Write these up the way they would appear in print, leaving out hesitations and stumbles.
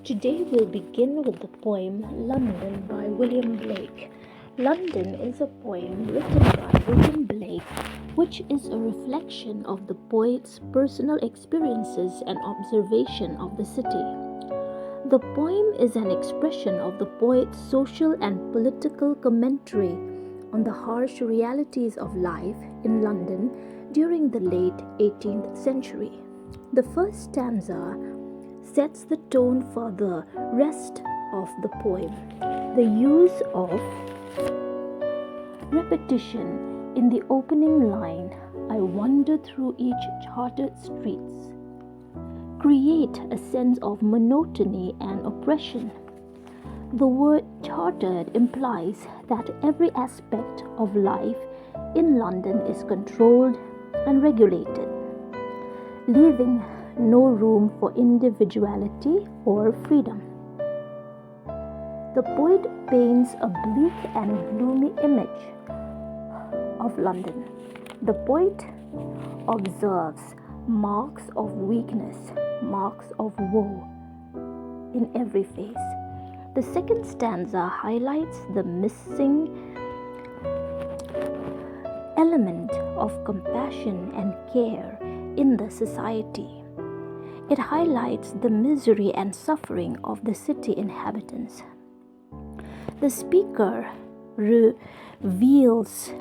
Today we'll begin with the poem London by William Blake. London is a poem written by William Blake, which is a reflection of the poet's personal experiences and observation of the city. The poem is an expression of the poet's social and political commentary on the harsh realities of life in London during the late 18th century. The first stanza sets the tone for the rest of the poem. The use of repetition in the opening line, I wander through each chartered streets, create a sense of monotony and oppression. The word chartered implies that every aspect of life in London is controlled and regulated, leaving no room for individuality or freedom. The poet paints a bleak and gloomy image of London. The poet observes marks of weakness, marks of woe in every face. The second stanza highlights the missing element of compassion and care in the society. It highlights the misery and suffering of the city inhabitants. The speaker reveals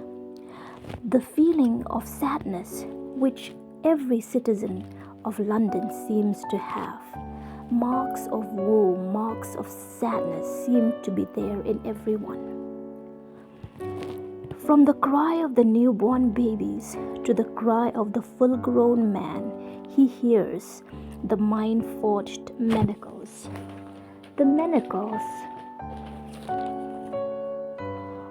the feeling of sadness which every citizen of London seems to have. Marks of woe, marks of sadness seem to be there in everyone. From the cry of the newborn babies to the cry of the full-grown man, he hears the mind-forged manacles. The manacles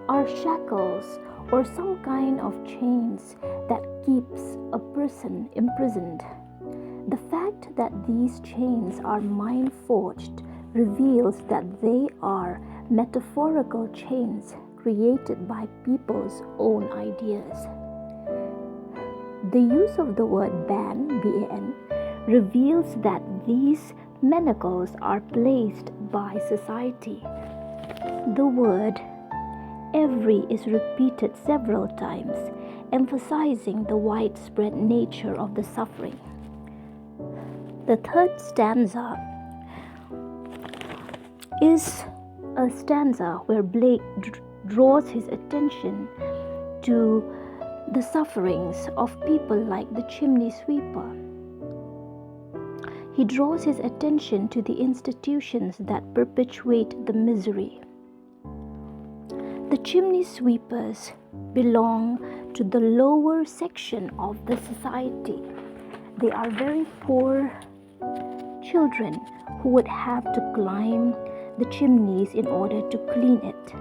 are shackles or some kind of chains that keeps a person imprisoned. The fact that these chains are mind-forged reveals that they are metaphorical chains created by people's own ideas. The use of the word ban, B-A-N, reveals that these manacles are placed by society. The word every is repeated several times, emphasizing the widespread nature of the suffering. The third stanza is a stanza where Blake draws his attention to the sufferings of people like the chimney sweeper. He draws his attention to the institutions that perpetuate the misery. The chimney sweepers belong to the lower section of the society. They are very poor children who would have to climb the chimneys in order to clean it.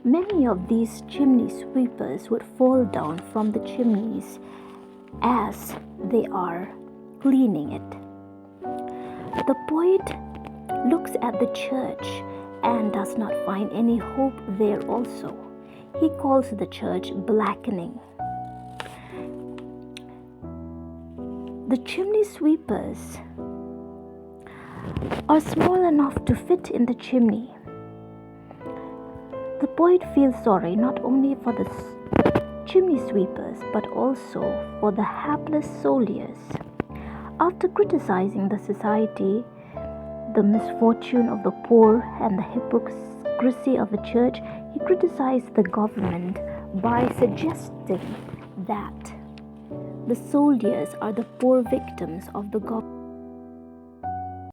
Many of these chimney sweepers would fall down from the chimneys as they are cleaning it. The poet looks at the church and does not find any hope there also. He calls the church blackening. The chimney sweepers are small enough to fit in the chimney. The poet feels sorry not only for the chimney sweepers but also for the hapless soldiers. After criticizing the society, the misfortune of the poor and the hypocrisy of the church, he criticized the government by suggesting that the soldiers are the poor victims of the government.